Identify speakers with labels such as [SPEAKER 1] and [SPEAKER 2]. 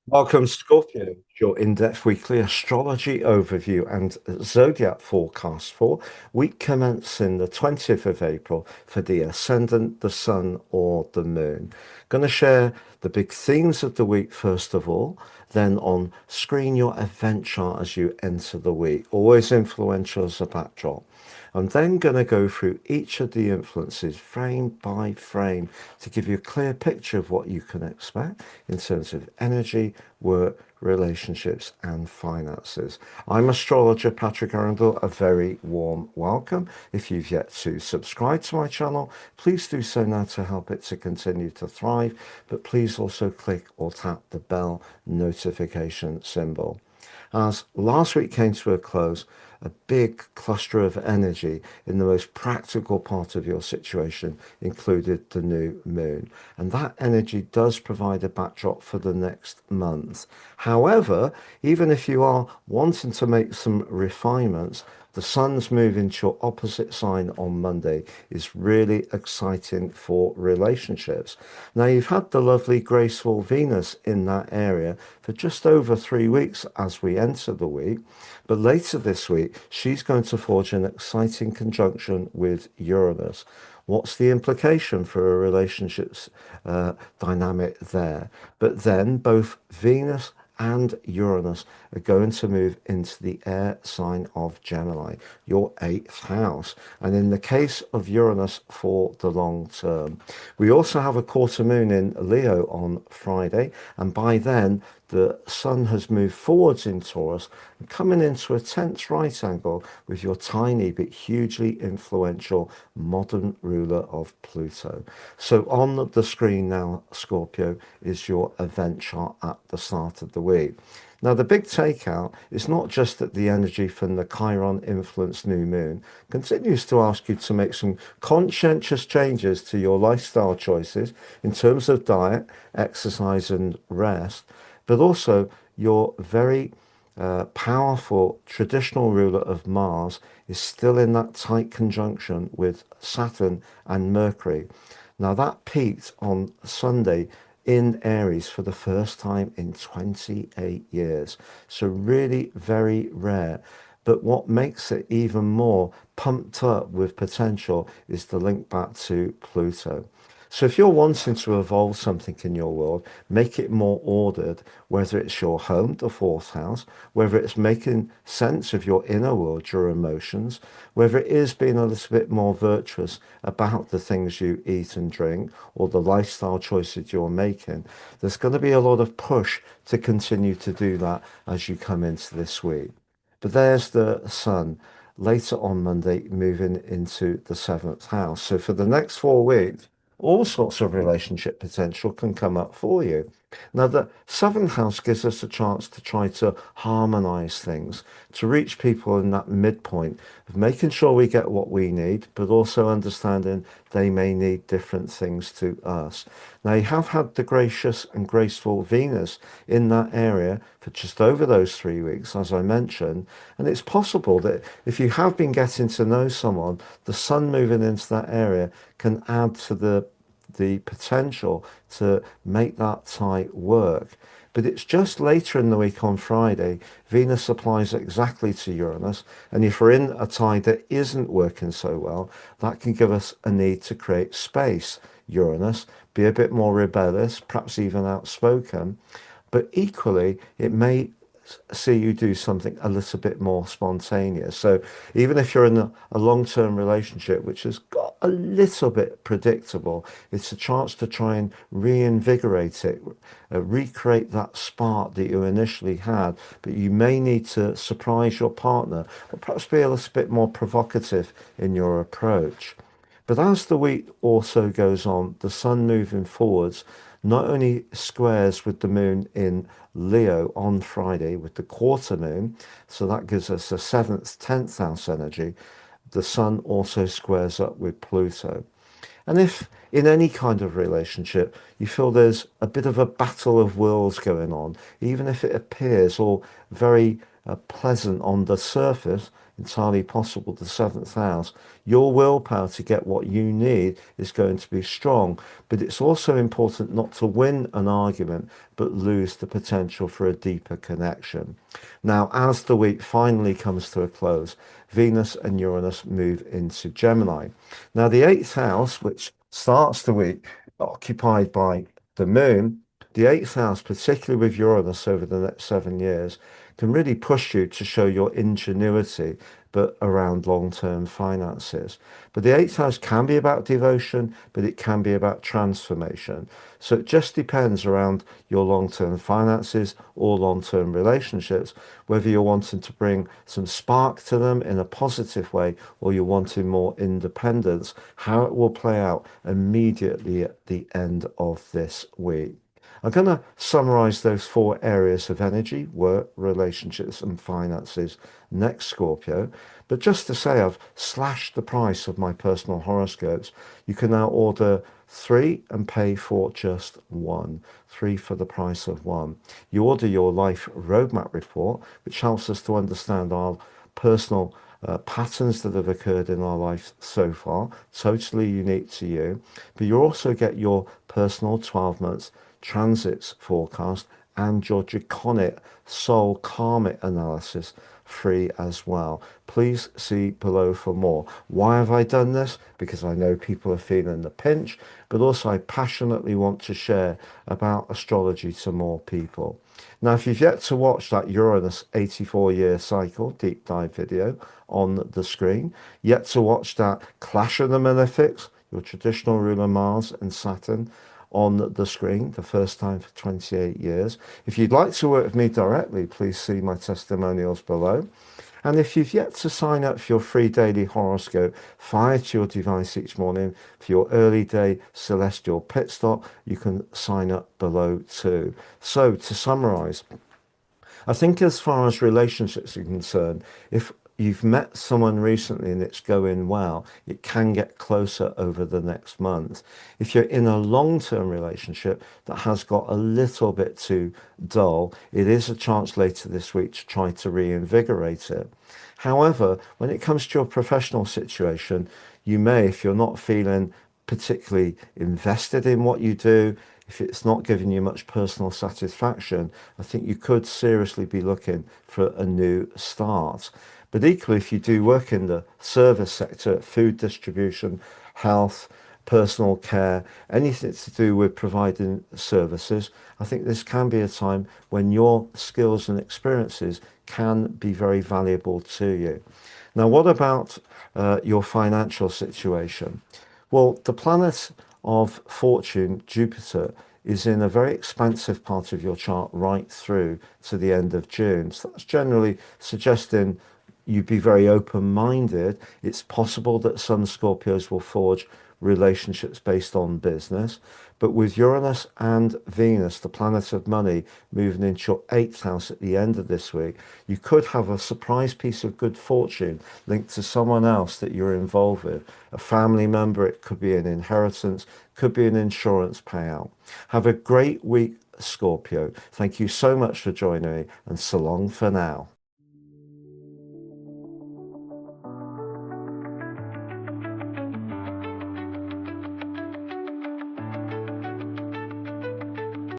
[SPEAKER 1] Welcome, Scorpio, your in-depth weekly astrology overview and zodiac forecast for week commencing the 20th of April for the ascendant, the sun, or the moon. Going to share the big themes of the week first of all, then on screen your event chart as you enter the week, always influential as a backdrop. I'm then going to go through each of the influences frame by frame to give you a clear picture of what you can expect in terms of energy, work, relationships, and finances. I'm astrologer Patrick Arundel. A very warm welcome. If you've yet to subscribe to my channel, please do so now to help it to continue to thrive. But please also click or tap the bell notification symbol. As last week came to a close, a big cluster of energy in the most practical part of your situation included the new moon. And that energy does provide a backdrop for the next month. However, even if you are wanting to make some refinements, the sun's move into your opposite sign on Monday is really exciting for relationships. Now, you've had the lovely, graceful Venus in that area for just over 3 weeks as we enter the week. But later this week, she's going to forge an exciting conjunction with Uranus. What's the implication for a relationship's dynamic there? But then both Venus and Uranus are going to move into the air sign of Gemini, your eighth house. And in the case of Uranus for the long term, we also have a quarter moon in Leo on Friday. And by then, the sun has moved forwards in Taurus and coming into a tense right angle with your tiny but hugely influential modern ruler of Pluto. So on the screen now, Scorpio, is your event chart at the start of the week. Now, the big takeout is not just that the energy from the Chiron influenced new moon continues to ask you to make some conscientious changes to your lifestyle choices in terms of diet, exercise, and rest, but also your very powerful traditional ruler of Mars is still in that tight conjunction with Saturn and Mercury. Now, that peaked on Sunday in Aries for the first time in 28 years. So, really very rare. But what makes it even more pumped up with potential is the link back to Pluto. So if you're wanting to evolve something in your world, make it more ordered, whether it's your home, the fourth house, whether it's making sense of your inner world, your emotions, whether it is being a little bit more virtuous about the things you eat and drink or the lifestyle choices you're making, there's going to be a lot of push to continue to do that as you come into this week. But there's the sun later on Monday moving into the seventh house. So for the next 4 weeks, all sorts of relationship potential can come up for you. Now, the seventh house gives us a chance to try to harmonize things, to reach people in that midpoint of making sure we get what we need, but also understanding they may need different things to us. Now, you have had the gracious and graceful Venus in that area for just over those 3 weeks, as I mentioned. And it's possible that if you have been getting to know someone, the sun moving into that area can add to the potential to make that tie work. But it's just later in the week on Friday, Venus applies exactly to Uranus. And if we're in a tie that isn't working so well, that can give us a need to create space. Uranus, be a bit more rebellious, perhaps even outspoken. But equally, it may see you do something a little bit more spontaneous. So even if you're in a long-term relationship, which has got a little bit predictable, it's a chance to try and reinvigorate it, recreate that spark that you initially had. But you may need to surprise your partner, or perhaps be a little bit more provocative in your approach. But as the week also goes on, the sun moving forwards not only squares with the moon in Leo on Friday with the quarter moon, so that gives us a seventh, 10th house energy, the sun also squares up with Pluto. And if in any kind of relationship you feel there's a bit of a battle of wills going on, even if it appears all very pleasant on the surface, entirely possible, the seventh house, your willpower to get what you need is going to be strong. But it's also important not to win an argument, but lose the potential for a deeper connection. Now, as the week finally comes to a close, Venus and Uranus move into Gemini. Now, the eighth house, which starts the week occupied by the moon, the eighth house, particularly with Uranus over the next 7 years, can really push you to show your ingenuity, but around long-term finances. But the eighth house can be about devotion, but it can be about transformation. So it just depends around your long-term finances or long-term relationships, whether you're wanting to bring some spark to them in a positive way or you're wanting more independence, how it will play out immediately at the end of this week. I'm going to summarize those four areas of energy: work, relationships, and finances next, Scorpio. But just to say, I've slashed the price of my personal horoscopes. You can now order three and pay for just one. Three for the price of one. You order your life roadmap report, which helps us to understand our personal patterns that have occurred in our life so far, totally unique to you. But you also get your personal 12 months transits forecast and your draconic soul karmic analysis free as well. Please see below for more. Why have I done this? Because I know people are feeling the pinch, but also I passionately want to share about astrology to more people. Now, if you've yet to watch that Uranus 84-year cycle deep dive video on the screen, yet to watch that Clash of the Malefics, your traditional ruler Mars and Saturn, on the screen, the first time for 28 years. If you'd like to work with me directly, please see my testimonials below. And if you've yet to sign up for your free daily horoscope fired to your device each morning for your early day celestial pit stop, you can sign up below too. So to summarize, I think as far as relationships are concerned, if you've met someone recently and it's going well, it can get closer over the next month. If you're in a long-term relationship that has got a little bit too dull, it is a chance later this week to try to reinvigorate it. However, when it comes to your professional situation, you may, if you're not feeling particularly invested in what you do, if it's not giving you much personal satisfaction, I think you could seriously be looking for a new start. But equally, if you do work in the service sector, food distribution, health, personal care, anything to do with providing services, I think this can be a time when your skills and experiences can be very valuable to you. Now, what about your financial situation? Well, the planet of fortune, Jupiter, is in a very expansive part of your chart right through to the end of June. So that's generally suggesting you be very open-minded. It's possible that some Scorpios will forge relationships based on business. But with Uranus and Venus, the planet of money, moving into your eighth house at the end of this week, you could have a surprise piece of good fortune linked to someone else that you're involved with. A family member, it could be an inheritance, could be an insurance payout. Have a great week, Scorpio. Thank you so much for joining me, and so long for now.